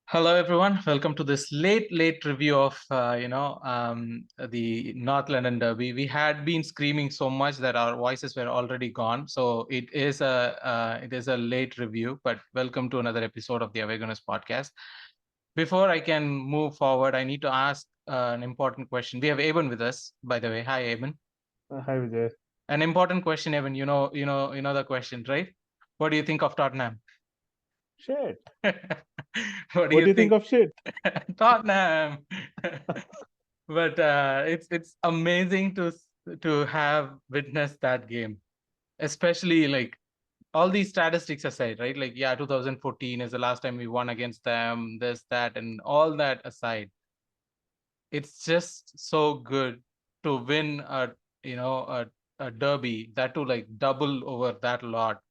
Hello, everyone. Welcome to this late review of the North London Derby. We had been screaming so much that our voices were already gone, so it is a late review. But welcome to another episode of the Gooners podcast. Before I can move forward, I need to ask an important question. We have Aben with us, by the way. Hi, Aben. Hi, Vijay. An important question, Aben. You know the question, right? What do you think of Tottenham? Shit. What do What do you you think of shit? Tottenham. But it's amazing to have witnessed that game, especially like all these statistics aside, right? Like, yeah, 2014 is the last time we won against them, this, that, and all that aside. It's just so good to win a derby, that to like double over that lot,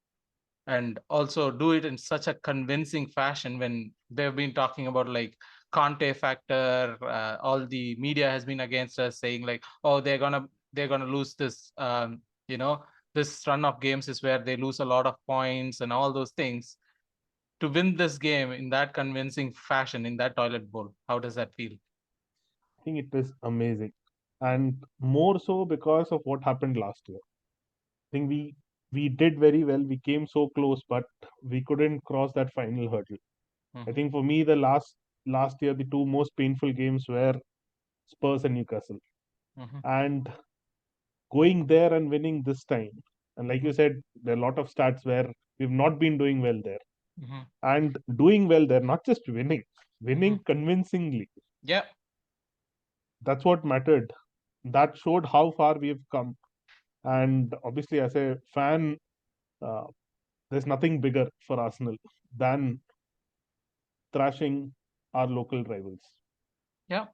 and also do it in such a convincing fashion when they've been talking about like Conte factor. All the media has been against us, saying like, oh, they're gonna lose this. This run of games is where they lose a lot of points and all those things. To win this game in that convincing fashion in that toilet bowl, how does that feel? I think it is amazing. And more so because of what happened last year. I think we did very well. We came so close, but we couldn't cross that final hurdle. I Mm-hmm. think for me, the last year, the two most painful games were Spurs and Newcastle. Mm-hmm. And going there and winning this time. And like you said, there are a lot of stats where we've not been doing well there. Mm-hmm. And doing well there, not just winning, Mm-hmm. winning convincingly. Yeah. That's what mattered. That showed how far we've come. And obviously, as a fan, uh, there's nothing bigger for Arsenal than thrashing our local rivals. Yeah.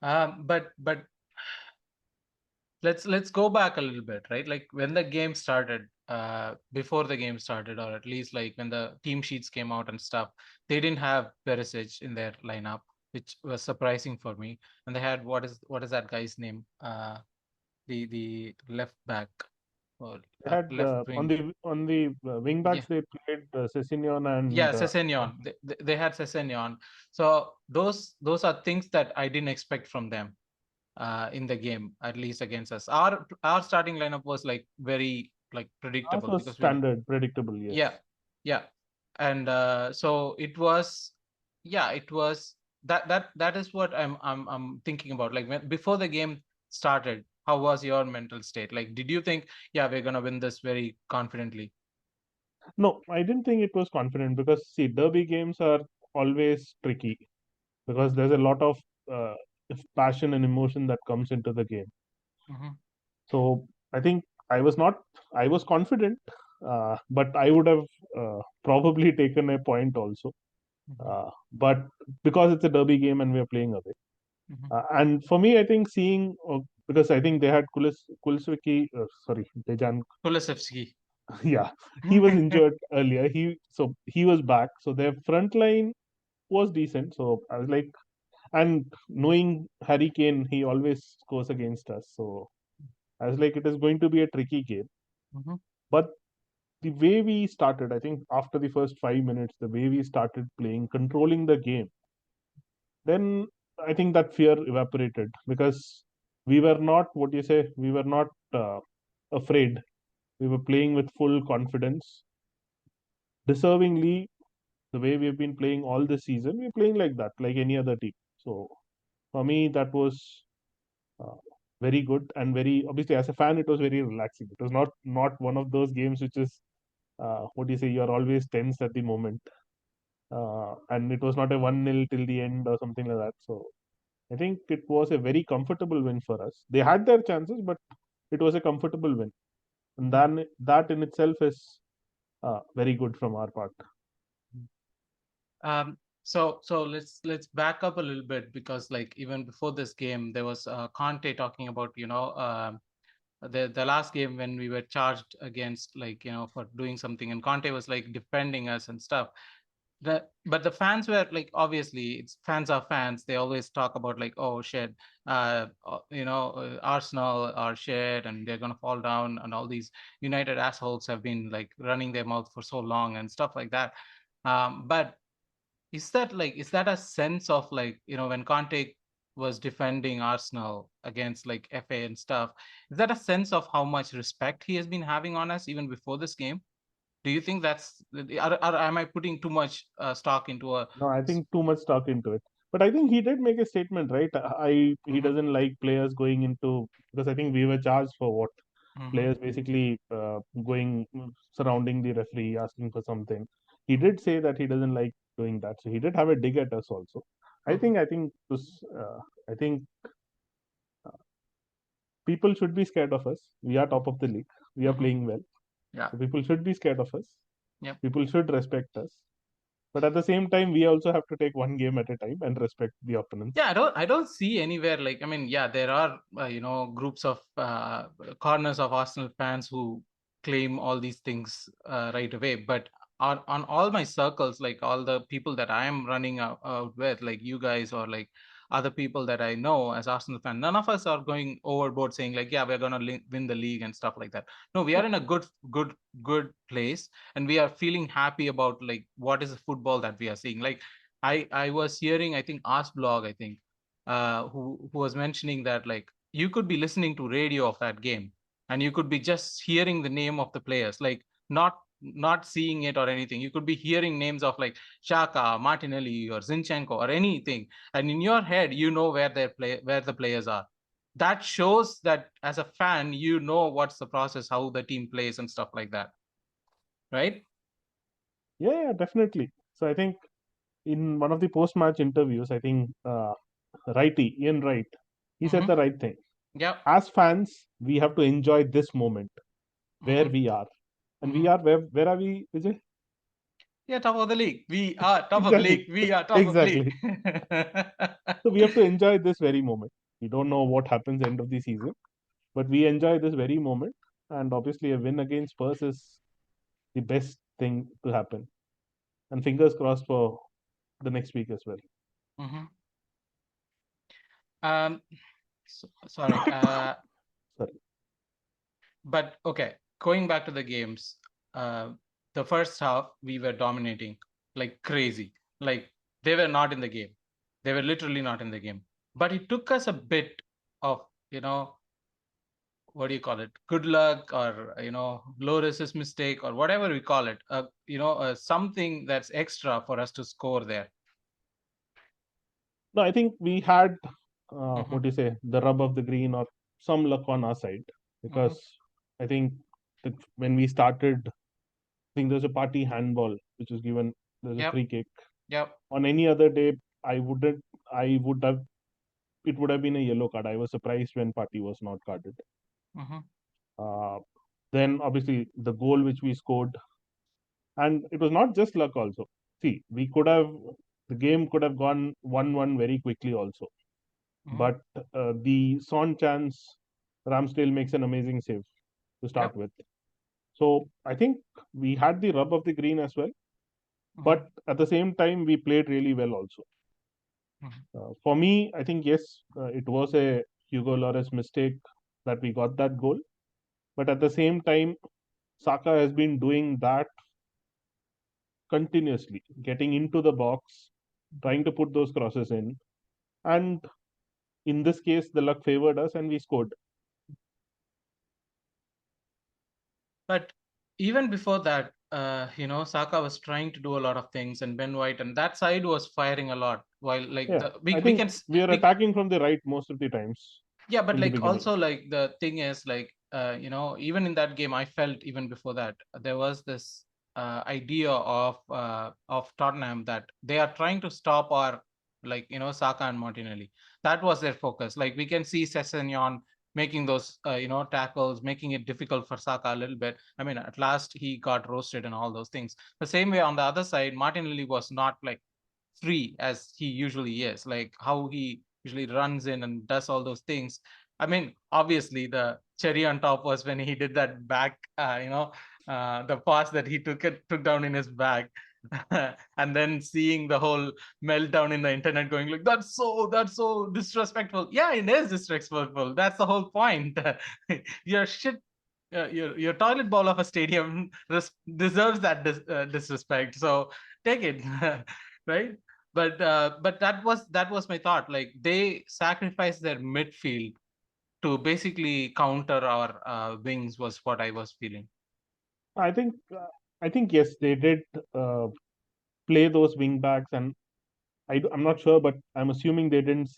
But let's go back a little bit, right? Like when the game started, before the game started, or at least like when the team sheets came out and stuff, they didn't have Perisic in their lineup, which was surprising for me. And they had what is that guy's name? The left back or They had left on wing. the wing Yeah. backs they played Sessegnon Yeah, and Sessegnon. They had Sessegnon. So those are things that I didn't expect from them in the game, at least against us. Our starting lineup was like very like ours predictable was because we standard, predictable. yeah, Yes. yeah. And so it was, yeah, it was that is what I'm thinking about. Like when before the game started, how was your mental state? Like, did you think, yeah, we're gonna win this very confidently? No, I didn't think it was confident because see, derby games are always tricky because there's a lot of uh, passion and emotion that comes into the game. Mm-hmm. So I think I was not, I was confident, but I would have probably taken a point also. Mm-hmm. But because it's a derby game and we are playing away. Mm-hmm. And for me, I think seeing, because I think they had Kulisevsky, sorry, Dejan, Kulusevski. yeah, he was injured earlier. He was back. So their front line was decent. So I was like, And knowing Harry Kane, he always scores against us. So I was like, it is going to be a tricky game. Mhm. But the way we started, I think after the first 5 minutes, the way we started playing, controlling the game, then I think that fear evaporated because we were not, what do you say, we were not afraid. We were playing with full confidence. Deservingly, the way we've been playing all this season, we're playing like that, like any other team. So for me, that was uh, very good and very obviously as a fan, it was very relaxing. It was not one of those games which is what do you say, you're always tense at the moment. And it was not a 1-0 till the end or something like that. So I think it was a very comfortable win for us. They had their chances, but it was a comfortable win. And Mhm. then that in itself is very good from our part. So let's back up a little bit, because like even before this game, there was Conte talking about, the last game when we were charged against, like, for doing something, and Conte was like defending us and stuff. But the fans were like, obviously it's fans are fans, they always talk about like, oh shit, Arsenal are shit and they're gonna fall down, and all these United assholes have been like running their mouth for so long and stuff like that. But is that a sense of like, when Conte was defending Arsenal against like FA and stuff, is that a sense of how much respect he has been having on us even before this game? Do you think that's, or am I putting too much stock into a? No, I think too much stuck into it. But I think he did make a statement, right? He Mhm, doesn't like players going into because I think we were charged for what mhm, players basically going surrounding the referee asking for something. He mhm, did say that he doesn't like doing that, so he did have a dig at us also. mhm, I think this, I think people should be scared of us. We are top of the league. We are mhm. playing well, Yeah. so people should be scared of us. Yep. People should respect us. But at the same time, we also have to take one game at a time and respect the opponents. Yeah, I don't see anywhere, like, I mean, yeah, there are groups of corners of Arsenal fans who claim all these things right away, but on all my circles, like all the people that I am running out with, like you guys or like other people that I know as Arsenal fan, none of us are going overboard saying like, yeah, we're gonna win the league and stuff like that. No, we are in a good place, and we are feeling happy about like what is the football that we are seeing. Like I was hearing, I think Ask Blog, I think, who was mentioning that like you could be listening to radio of that game, and you could be just hearing the name of the players, like not seeing it or anything. You could be hearing names of like Xhaka, Martinelli, or Zinchenko, or anything, and in your head you know where the players are. That shows that as a fan, you know what's the process, how the team plays and stuff like that, right? Yeah, definitely. So I think in one of the post-match interviews, I think Ian Wright, he said Mm-hmm. the right thing. Yep. As fans, we have to enjoy this moment where Mm-hmm. we are, and we Mm-hmm. are where are we, Vijay? Yeah, top of the league. We are top of the Exactly, league. We are top of the league. exactly. So we have to enjoy this very moment. We don't know what happens end of the season, but we enjoy this very moment. And obviously, a win against Spurs is the best thing to happen. And fingers crossed for the next week as well. Mhm. Um, sorry. Sorry. But okay, going back to the games, uh, the first half we were dominating like crazy. Like they were not in the game. They were literally not in the game. But it took us a bit of, what do you call it? Good luck, or low resist mistake, or whatever we call it. Something that's extra for us to score there. No, I think we had Mm-hmm. what do you say, the rub of the green or some luck on our side Mm-hmm. because I think that when we started, I think there's a party handball which was given. There's a Yep. free kick. Yep. On any other day, I wouldn't. I would have. It would have been a yellow card. I was surprised when Party was not carded. Mm-hmm. Uh, then obviously the goal which we scored, and it was not just luck. Also, see, we could have the game could have gone 1-1 very quickly also. Mm-hmm. But the Son chance, Ramsdale makes an amazing save to start Yep. with. So I think we had the rub of the green as well. Mm-hmm. But at the same time, we played really well also. For me, I think yes, it was a Hugo Lloris mistake that we got that goal. But at the same time, Saka has been doing that continuously, getting into the box, trying to put those crosses in. And in this case, the luck favored us and we scored. But even before that, Saka was trying to do a lot of things, and Ben White and that side was firing a lot. While like Yeah, the I we think can we are we attacking from the right most of the times yeah, but in the like beginning. also like the thing is like even in that game, I felt even before that there was this idea of Tottenham that they are trying to stop our like Saka and Martinelli. That was their focus. Like we can see Sessegnon making those tackles, making it difficult for Saka a little bit. I mean, at last he got roasted and all those things. The same way on the other side, Martinelli was not like free as he usually is, like how he usually runs in and does all those things. I mean, obviously, the cherry on top was when he did that back, the pass that he took down in his bag. And then seeing the whole meltdown in the internet going like that's so disrespectful. Yeah, it is disrespectful. That's the whole point. Your shit your toilet bowl of a stadium deserves that disrespect. So take it, right? But that was my thought. Like they sacrificed their midfield to basically counter our wings was what I was feeling. I think, I think yes, they did uh, play those wing backs, and I'm not sure, but I'm assuming they didn't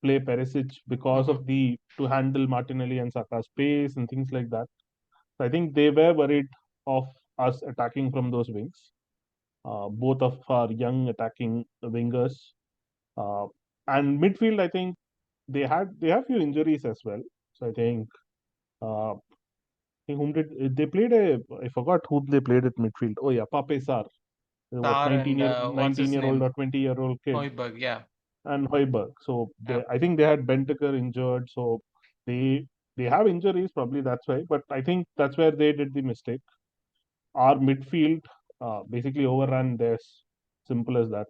play Perisic because Mm-hmm. of the to handle Martinelli and Saka's pace and things like that. So I think they were worried of us attacking from those wings. Both of our young attacking wingers, uh, and midfield. I think they have few injuries as well. So I think whom did they played a I forgot who they played at midfield. Oh yeah, Pape Sarr, what Tar and what's 19 his year old name? or 20-year-old kid, Hoiberg, yeah. and Hoiberg. So Yeah. I think they had Bentaker injured, so they they have injuries probably that's why. But I think that's where they did the mistake. Our midfield basically overran theirs. Simple as that.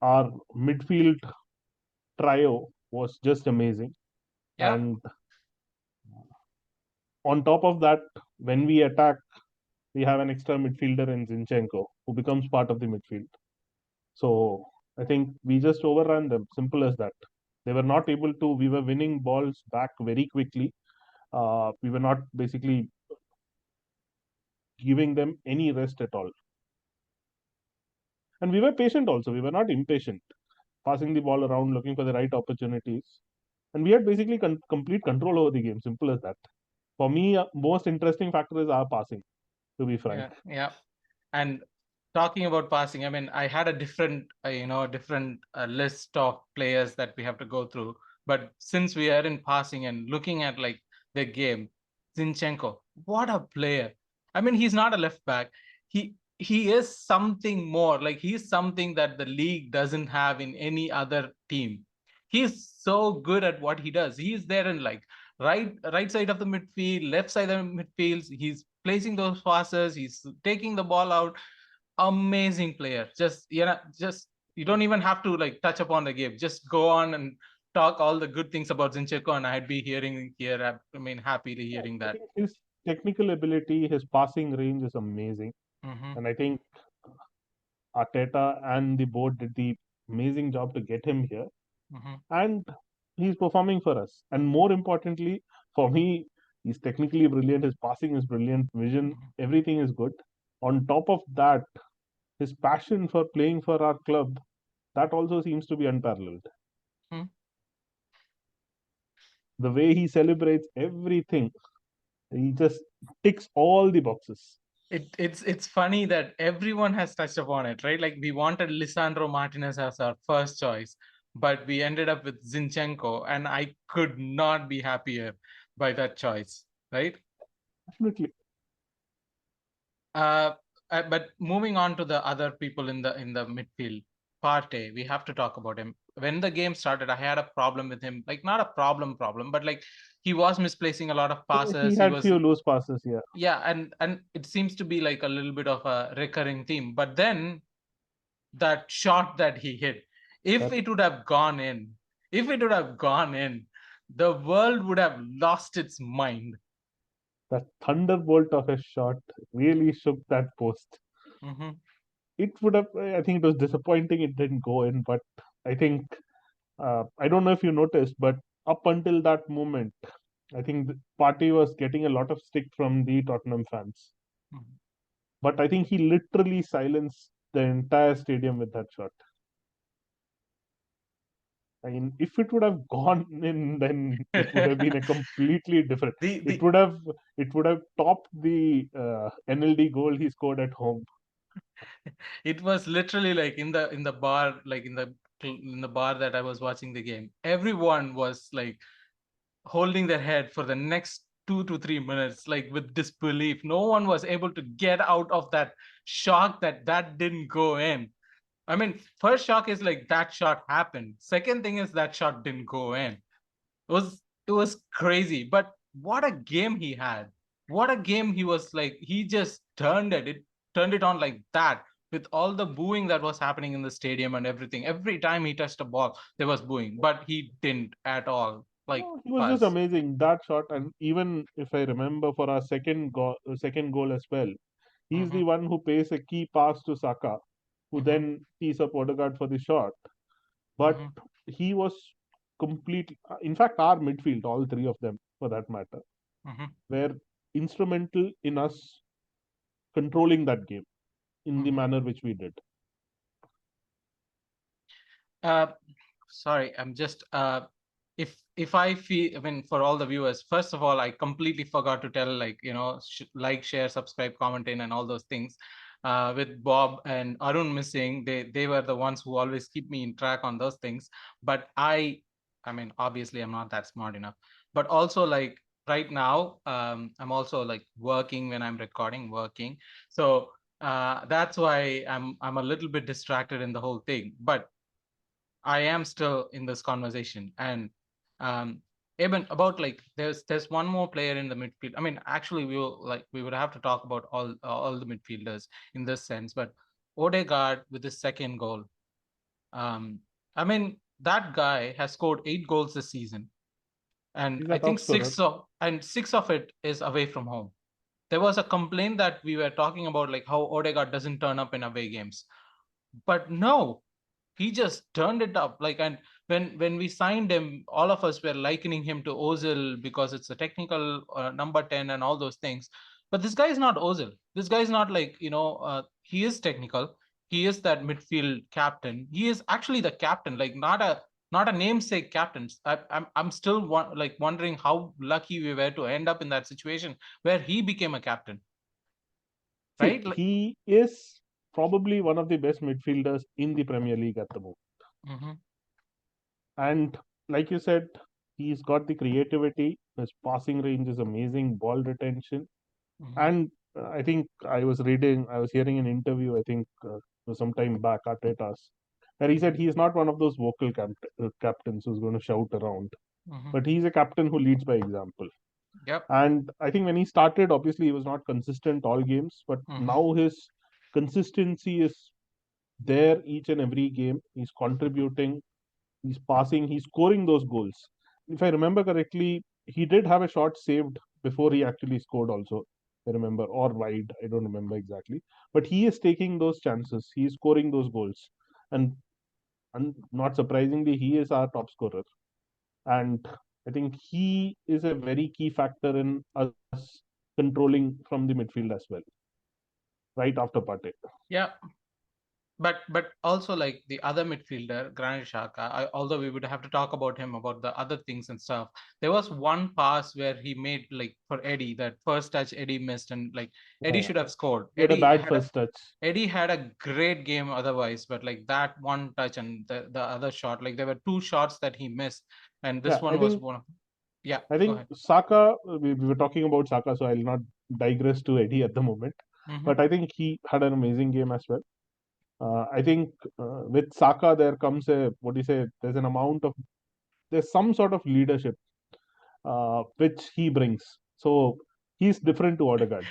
Our midfield trio was just amazing, Yeah. and on top of that, when we attack, we have an extra midfielder in Zinchenko who becomes part of the midfield. So I think we just overran them. Simple as that. They were not able to. We were winning balls back very quickly. We were not basically giving them any rest at all. And we were patient also. We were not impatient, passing the ball around, looking for the right opportunities. And we had basically complete control over the game. Simple as that. For me, most interesting factor is our passing, to be frank. Yeah. Yeah. And talking about passing, I mean, I had a different list of players that we have to go through. But since we are in passing and looking at like the game, Zinchenko, what a player! I mean, he's not a left back. He is something more. Like he's something that the league doesn't have in any other team. He's so good at what he does. He's there in like right side of the midfield, left side of the midfield. He's placing those passes. He's taking the ball out. Amazing player. Just you don't even have to like touch upon the game. Just go on and talk all the good things about Zinchenko, and I'd be hearing here. I mean, happily hearing I that. think his technical ability, his passing range is amazing. Mm-hmm. And I think Arteta and the board did the amazing job to get him here. Mm-hmm. And he's performing for us. And more importantly, for me, he's technically brilliant. His passing is brilliant. Vision, everything is good. On top of that, his passion for playing for our club, that also seems to be unparalleled. Mm-hmm. The way he celebrates everything, he just ticks all the boxes. It's funny that everyone has touched upon it, right? Like we wanted Lisandro Martinez as our first choice, but we ended up with Zinchenko, and I could not be happier by that choice, right? Definitely. Uh, but moving on to the other people in the midfield, Partey, we have to talk about him. When the game started, I had a problem with him. Like not a problem, but like he was misplacing a lot of He passes. He had was few loose passes, yeah. yeah, and it seems to be like a little bit of a recurring theme. But then that shot that he hit, If it would have gone in, the world would have lost its mind. That thunderbolt of a shot really shook that post. Mm-hmm. It would have, I think it was disappointing it didn't go in, but I think, I don't know if you noticed, but up until that moment, I think the Partey was getting a lot of stick from the Tottenham fans. Mm-hmm. But I think he literally silenced the entire stadium with that shot. I mean, if it would have gone in, then it would have been a completely different. the It the would have it would have topped the NLD goal he scored at home. it was literally like in the bar, like in the bar that I was watching the game. Everyone was like holding their head for the next 2 to 3 minutes, like with disbelief. No one was able to get out of that shock that didn't go in. I mean, first shock is like that shot happened. Second thing is that shot didn't go in. It was crazy. But what a game he had. What a game he was like. He just turned it on like that with all the booing that was happening in the stadium and everything. Every time he touched a ball, there was booing, but he didn't at all like No, he was just us. amazing that shot. And even if I remember for our second goal as well, he's Mm-hmm, the one who pays a key pass to Saka, who mm-hmm, then tees up Odegaard for the shot. But mm-hmm, he was completely, in fact, our midfield, all three of them for that matter, mm-hmm, were instrumental in us controlling that game in the mm-hmm. manner which we did. Uh, sorry, I'm just if I feel, I mean, for all the viewers, first of all, I completely forgot to tell, like, like, share, subscribe, comment in, and all those things. With Bob and Arun missing, they were the ones who always keep me in track on those things. But I mean, obviously, I'm not that smart enough. But also, like, right now, I'm also like working when I'm recording, working. So that's why I'm a little bit distracted in the whole thing. But I am still in this conversation. And um Eben, about, like, there's one more player in the midfield. I mean, actually, we would have to talk about all the midfielders in this sense, but Odegaard with his second goal. Um, I mean, that guy has scored 8 goals this season, and He's I a top think scorer. six of it is away from home. There was a complaint that we were talking about, like how Odegaard doesn't turn up in away games, but no, he just turned it up. Like, and when we signed him, all of us were likening him to Ozil because it's a technical number 10 and all those things. But this guy is not Ozil. This guy is not, like, he is technical. He is that midfield captain. He is actually the captain, like not a namesake captain. I'm still wondering how lucky we were to end up in that situation where he became a captain, See, right? Like, he is probably one of the best midfielders in the Premier League at the moment. mm-hmm, And like you said, he's got the creativity. His passing range is amazing, ball retention. mm-hmm, And I think I was hearing an interview, I think some time back, Arteta's, where he mm-hmm, said he's not one of those vocal captains who's going to shout around, mm-hmm. but he's a captain who leads by example. Yep. And I think when he started, obviously he was not consistent all games, but Mm-hmm. now his consistency is there each and every game. He's contributing, he's passing, he's scoring those goals. If I remember correctly, he did have a shot saved before he actually scored, also. I remember, or wide, I don't remember exactly. But he is taking those chances, he is scoring those goals. And not surprisingly, he is our top scorer. And I think he is a very key factor in us controlling from the midfield as well, right after Partey. Yeah, but also, like, the other midfielder, Granit Xhaka. Although we would have to talk about him, about the other things and stuff. There was one pass where he made, like, for Eddie, that first touch Eddie missed, and, like, Eddie Yeah, should have scored. he had a bad first touch. Eddie had a great game otherwise, but, like, that one touch and the other shot, like, there were two shots that he missed, and this Yeah, one was one of. Yeah, I go think ahead. Saka, we were talking about Saka, so I'll not digress to Eddie at the moment. Mm-hmm. But I think he had an amazing game as well. I think with Saka, there comes what do you say, there's some sort of leadership which he brings. So he's different to Odegaard.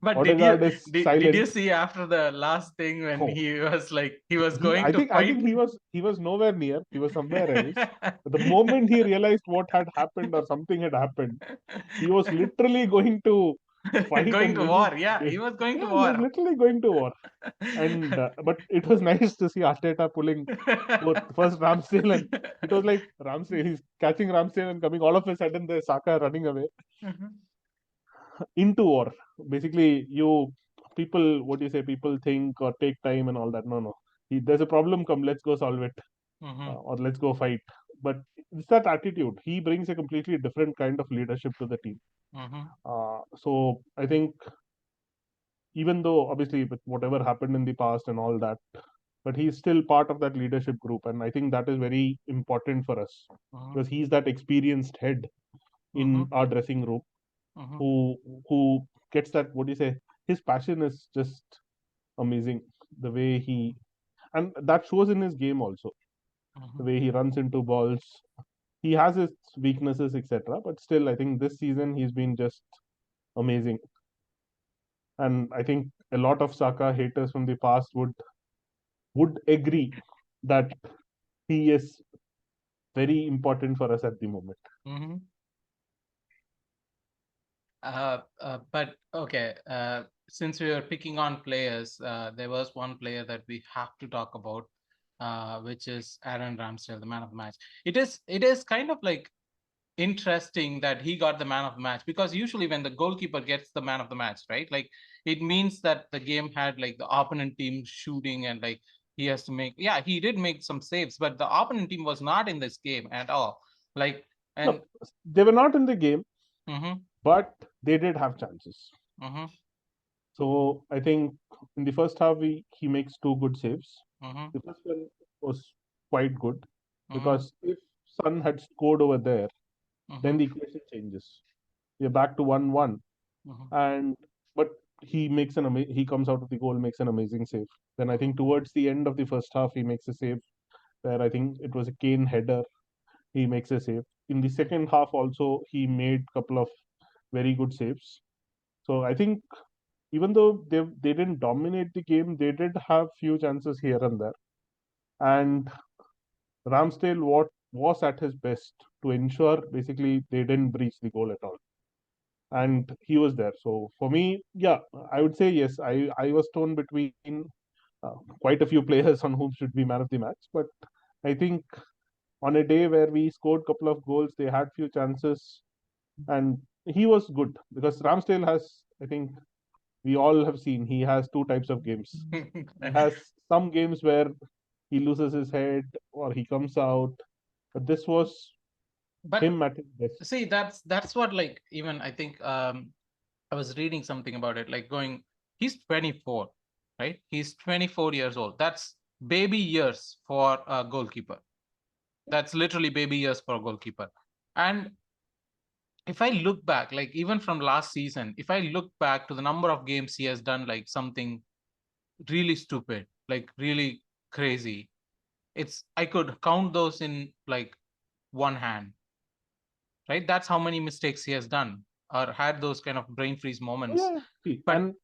But Odegaard is did you silent. see after the last thing when Oh, he was like he was going I to think I fight? think he was nowhere near. He was somewhere else. But the moment he realized what had happened or something had happened, he was literally going to fight Going and to win it. war. Yeah, he was going to Yeah, he was war. literally going to war. And but it was nice to see Arteta pulling both first Ramsdale, and it was like Ramsdale, he's catching Ramsdale and coming. All of a sudden, there's Saka running away into war. Basically, what do you say? People think or take time and all that. No, no. There's a problem. Come, let's go solve it, Mhm, or let's go fight. But it's that attitude. He brings a completely different kind of leadership to the team. mhm, So I think, even though obviously with whatever happened in the past and all that, but he's still part of that leadership group, and I think that is very important for us, mhm, because he's that experienced head in mhm, our dressing room, mhm, who gets that, what do you say, his passion is just amazing. The way he, and that shows in his game also, the mhm, way he runs into balls. He has his weaknesses, etc., but still I think this season he's been just amazing. And I think a lot of Saka haters from the past would agree that he is very important for us at the moment. mhm. But okay, since we were picking on players, there was one player that we have to talk about, which is Aaron Ramsdale, the man of the match. It is kind of like interesting that he got the man of the match, because usually when the goalkeeper gets the man of the match, right? Like it means that the game had like the opponent team shooting and like he has to make, yeah, he did make some saves, but the opponent team was not in this game at all. Like, and No, they were not in the game, mm-hmm, but they did have chances. mm-hmm, So I think in the first half he makes two good saves. mm-hmm, The first one was quite good, mm-hmm, because if Sun had scored over there, then mm-hmm, the equation changes. We're back to 1-1, mm-hmm, and but he comes out of the goal, makes an amazing save. Then I mm-hmm, think towards the end of the first half he makes a save where I think it was a Kane header. He makes a save. In the second half also he made a couple of very good saves. So I think, even though they didn't dominate the game, they did have few chances here and there. And Ramsdale what was at his best to ensure basically they didn't breach the goal at all. And he was there. So for me, yeah, I would say yes. I was torn between quite a few players on whom should be man of the match, but I think on a day where we scored a couple of goals, they had few chances, and he was good, because Ramsdale has, I think, we all have seen he has two types of games. He has some games where he loses his head or he comes out, but this was but him at his best. see, that's what, like, even I think I was reading something about it, like going, he's 24, right? He's 24 years old. That's baby years for a goalkeeper. That's literally baby years for a goalkeeper. And if I look back, like even from last season, if I look back to the number of games he has done, like something really stupid, like really crazy, it's, I could count those in like one hand, right? That's how many mistakes he has done or had those kind of brain freeze moments. Yeah, see, But and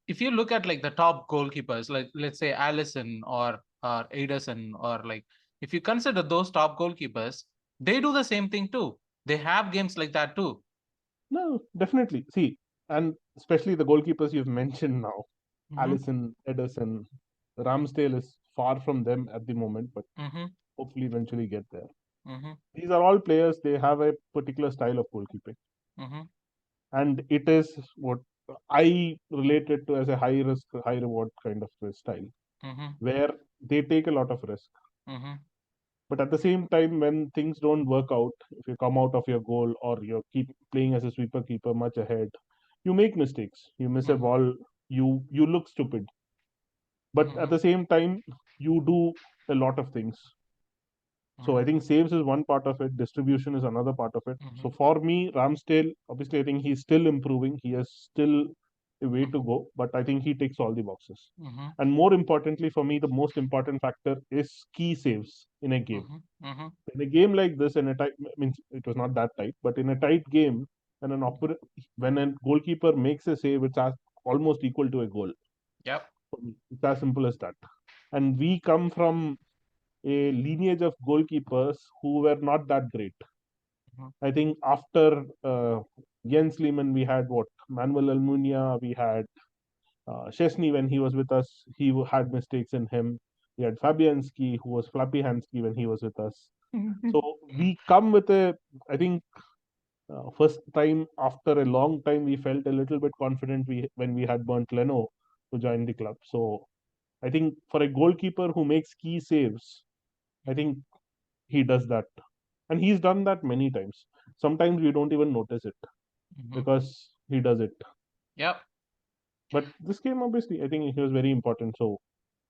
if you look at like the top goalkeepers, like let's say Allison or Ederson, or like if you consider those top goalkeepers, they do the same thing too. They have games like that too. no, definitely. See, and especially the goalkeepers you've mentioned now, Mm-hmm, Allison, Ederson, Ramsdale is far from them at the moment, but mm-hmm, hopefully eventually get there. mm-hmm, These are all players, they have a particular style of goalkeeping. mm-hmm, And it is what I relate it to as a high risk, high reward kind of a style, mm-hmm, where they take a lot of risk. mm-hmm, But at the same time, when things don't work out, if you come out of your goal or you keep playing as a sweeper keeper much ahead, you make mistakes. You miss a mm-hmm, ball, you look stupid. But at mm-hmm, the same time, you do a lot of things. So I mm-hmm, think saves is one part of it, distribution is another part of it. mm-hmm, So for me, Ramsdale, obviously, I think he's still improving. He has still a way to go, but I think he ticks all the boxes. mm-hmm, And more importantly, for me, the most important factor is key saves in a game. mm-hmm, mm-hmm, In a game like this, in a tight, means it was not that tight, but in a tight game, when when a goalkeeper makes a save, it's almost equal to a goal. Yep. It's as simple as that. And we come from a lineage of goalkeepers who were not that great. Mhm. I think after Jens Lehmann, we had what Manuel Almunia, we had Chesney when he was with us. He had mistakes in him. We had Fabianski, who was Flappy Hansky when he was with us. So we come with a, I think, first time after a long time, we felt a little bit confident when we had burnt Leno to join the club. So I think for a goalkeeper who makes key saves, I think he does that. And he's done that many times. Sometimes we don't even notice it Mhm. because he does it. Yep. But this game, obviously, I think he was very important. So,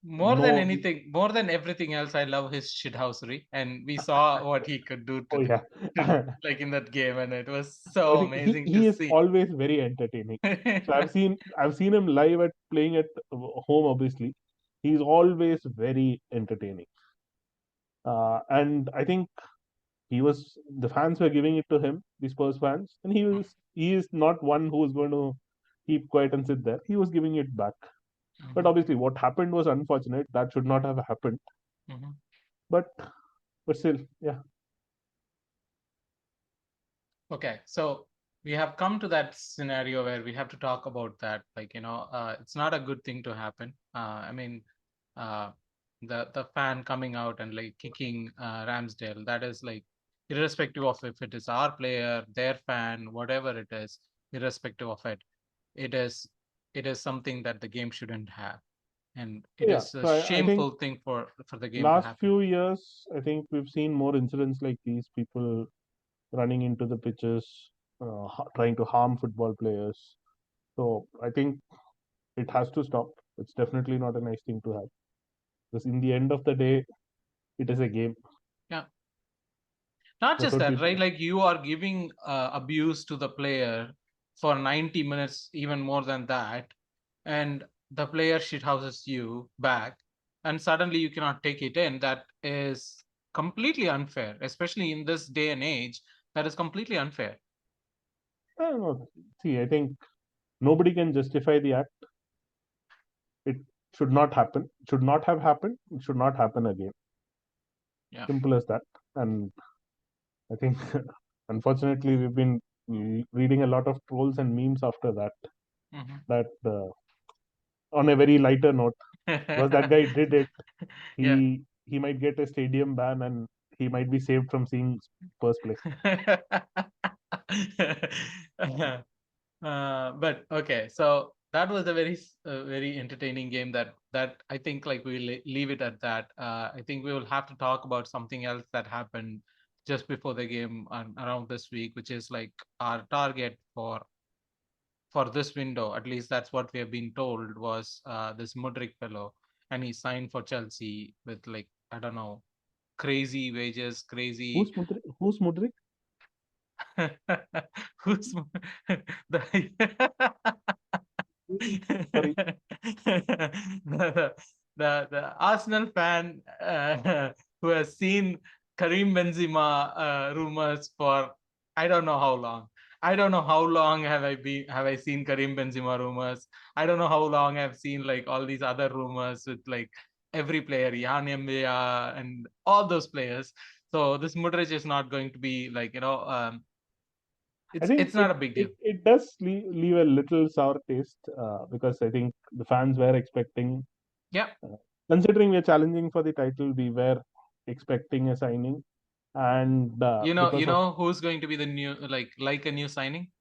More than no, anything, more than everything else, I love his shithousery, and we saw what he could do oh, yeah. like in that game, and it was I so think amazing to he is see. always very entertaining. So I've seen him live at playing at home. Obviously, he's always very entertaining. And I think the fans were giving it to him, the Spurs fans, and he is not one who's going to keep quiet and sit there. He was giving it back. But Mhm. obviously, what happened was unfortunate. That should not have happened. Mhm. But still, yeah, Okay, so we have come to that scenario where we have to talk about that. Like, it's not a good thing to happen. I mean, uh, the fan coming out and like kicking Ramsdale, that is like irrespective of if it is our player, their fan, whatever it is, irrespective of it, it is it is something that the game shouldn't have, and it yeah. is a So I think shameful thing for the game to last happen. few years, I think we've seen more incidents like these. People running into the pitches, trying to harm football players. So I think it has to stop. It's definitely not a nice thing to have. Because in the end of the day, it is a game. Yeah. Not That's just what that, right? people. Like you are giving abuse to the player for 90 minutes, even more than that, and the player shithouses you back, and suddenly you cannot take it in. That is completely unfair, especially in this day and age. That is completely unfair. I don't know. See, I think nobody can justify the act. It should not happen. It should not have happened. It should not happen again. Yeah. Simple as that. And I think, unfortunately, we've been reading a lot of trolls and memes after that. Hmm. That on a very lighter note, because that guy did it, Yeah. he might get a stadium ban and he might be saved from seeing Spurs play. But okay, so that was a very entertaining game. That I think like we'll leave it at that. I think we will have to talk about something else that happened just before the game around this week, which is like our target for this window. At least that's what we have been told was this Mudrik fellow, and he signed for Chelsea with like I don't know crazy wages, crazy. Who's Mudrik? Who's the Sorry. the Arsenal fan who has seen Karim Benzema rumors for I don't know how long. I don't know how long have I seen Karim Benzema rumors. I don't know how long I've seen like all these other rumors with like every player, Jan Mbia and all those players. So this Mudrich is not going to be like I think it's not a big deal. it does leave a little sour taste because I think the fans were expecting, Yeah. uh, considering we're challenging for the title, we were expecting a signing, and You because of know who's going to be the new like a new signing?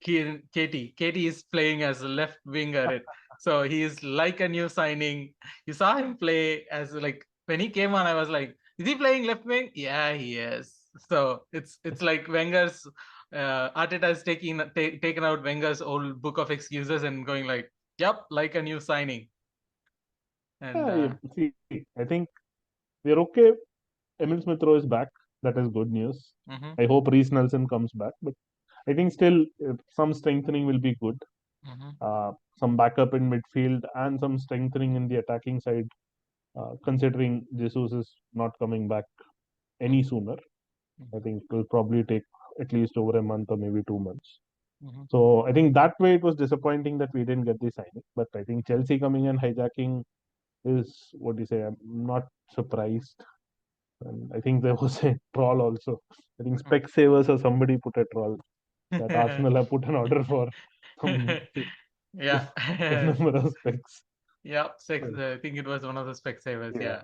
Katie is playing as a left winger, so he is like a new signing. You saw him play as like when he came on. I was like, is he playing left wing? Yeah, he is. So it's like Wenger's Arteta is taken out Wenger's old book of excuses and going like, yep, like a new signing. And yeah, see, I think we're okay. Emil Smith Rowe is back. That is good news. mhm, I hope Reece Nelson comes back, but I think still some strengthening will be good. mhm, Some backup in midfield and some strengthening in the attacking side, considering Jesus is not coming back any mhm, sooner. I mhm. think it will probably take at least over a month or maybe 2 months. Mhm. So I think that way it was disappointing that we didn't get the signing. But I think Chelsea coming and hijacking is what do you say? I'm not surprised. And I think there was a troll also. I think Specsavers or somebody put a troll that Arsenal have put an order for some Yeah. number of specs. Yeah, I think it was one of the Specsavers. Yeah. Yeah.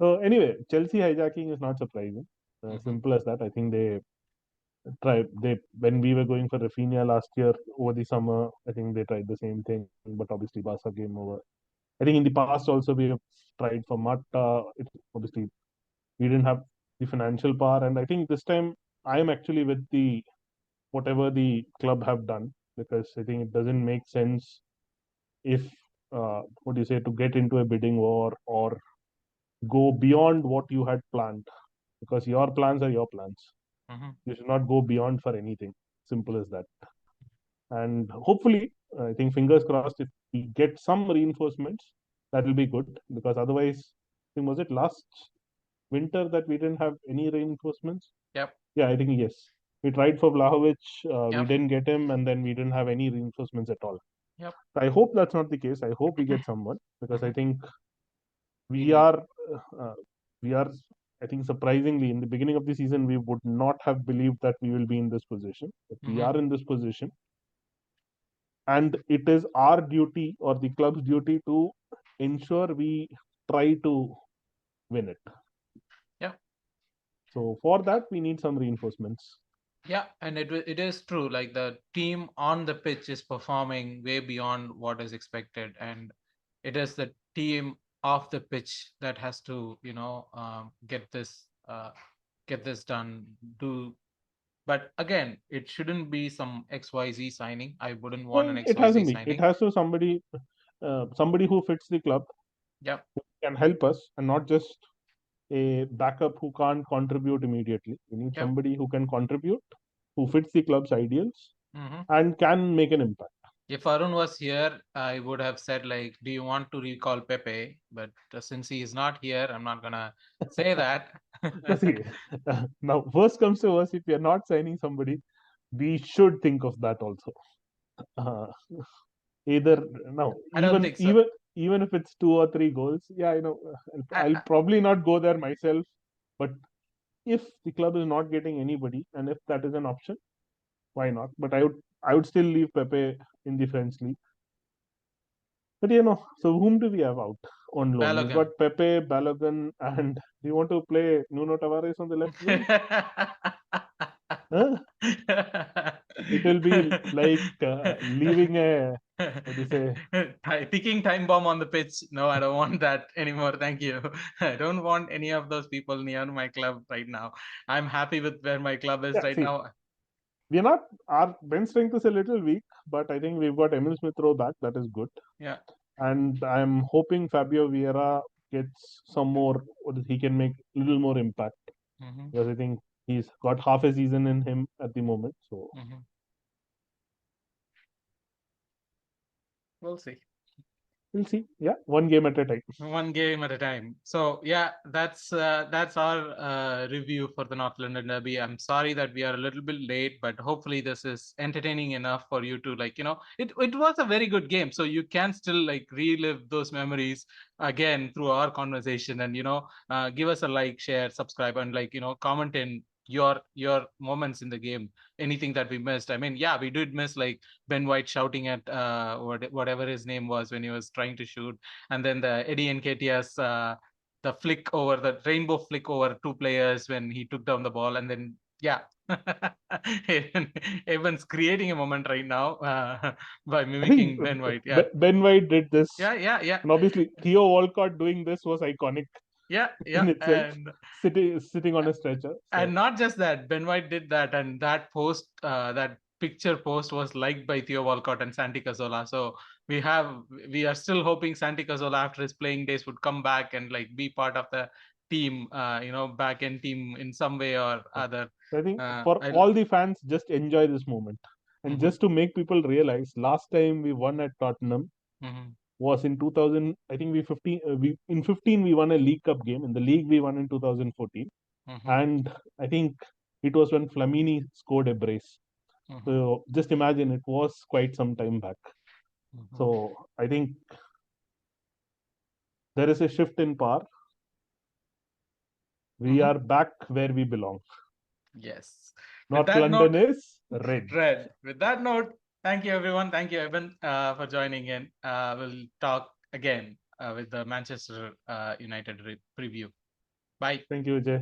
So anyway, Chelsea hijacking is not surprising. Mhm. Simple as that. I think they tried. They when we were going for Rafinha last year over the summer, I think they tried the same thing. But obviously, Barca came over. I think in the past also we have tried for Mata. Obviously, we didn't have the financial power, and I think this time I am actually with the whatever the club have done, because I think it doesn't make sense if what do you say, to get into a bidding war or go beyond what you had planned, because your plans are your plans. Mhm. You should not go beyond for anything. Simple as that. And hopefully, I think fingers crossed, if we get some reinforcements, that will be good, because otherwise, I think was it last winter that we didn't have any reinforcements? Yep. Yeah, I think yes. We tried for Vlahovic, we Yep. didn't get him, and then we didn't have any reinforcements at all. Yep. I hope that's not the case. I hope we get someone, because I Mhm. think We we need. are, uh, we are. I think surprisingly, in the beginning of the season, we would not have believed that we will be in this position. But we Mhm. are in this position, and it is our duty or the club's duty to ensure we try to win it. Yep. So for that, we need some reinforcements. Yeah, and it is true. Like the team on the pitch is performing way beyond what is expected, and it is the team off the pitch that has to, get this done. Do But again, it shouldn't be some XYZ signing. I wouldn't want No, an it XYZ hasn't been. It signing. has to somebody who fits the club, Yep. who can help us, and not just a backup who can't contribute immediately. We need Yep. somebody who can contribute, who fits the club's ideals, Hmm. and can make an impact. If Arun was here, I would have said like, "Do you want to recall Pepe?" But since he is not here, I'm not gonna say that. Now, see, now worst comes to worst, if we are not signing somebody, we should think of that also. Uh, Either now, I don't even think so. even even if it's 2 or 3 goals, yeah, I, I'll I, probably not go there myself. But if the club is not getting anybody, and if that is an option, why not? But I would still leave Pepe in the French league. But so whom do we have out on loan? We've got Balogun. Pepe, Balogun, and do you want to play Nuno Tavares on the left wing? Huh? It will be like leaving a, what do you say? Ticking time bomb on the pitch. No, I don't want that anymore. Thank you. I don't want any of those people near my club right now. I'm happy with where my club is Yeah, right see, now. we're not, our bench strength is a little weak, but I think we've got Emil Smith Rowe back. That is good. Yeah. And I'm hoping Fabio Vieira gets some more, he can make a little more impact, Hmm. because I think he's got half a season in him at the moment. So Hmm. We'll see. we'll see. Yeah, one game at a time. One game at a time. So yeah, that's our review for the North London Derby. I'm sorry that we are a little bit late, but hopefully this is entertaining enough for you to it was a very good game. So you can still like relive those memories again through our conversation, and give us a like, share, subscribe, and comment in your moments in the game, anything that we missed. I mean, yeah, we did miss like Ben White shouting at whatever his name was when he was trying to shoot, and then the Eddie Nketiah's the flick over the rainbow flick over two players when he took down the ball, and then yeah, Evan's creating a moment right now by I think mimicking Ben White. Yeah, Ben White did this, yeah, yeah, yeah, and obviously Theo Walcott doing this was iconic yeah, yeah, in itself, sitting on a stretcher. and So not just that, Ben White did that, and that picture post was liked by Theo Walcott and Santi Cazorla. So we are still hoping Santi Cazorla after his playing days would come back and like be part of the team, back end team in some way or yeah. other. I think for I. all the fans, just enjoy this moment. And Mhm, just to make people realize, last time we won at Tottenham mhm, was in 2000. I think we in 15 we won a League Cup game. In the league we won in 2014, mhm, and I think it was when Flamini scored a brace. Mhm. So just imagine, it was quite some time back. Mhm. So I think there is a shift in power. We Mhm. are back where we belong. Yes. With North that London note, is red. Red. With that note, thank you everyone. Thank you, Aben, for joining in. We'll talk again with the Manchester United preview. Bye. Thank you, Jay.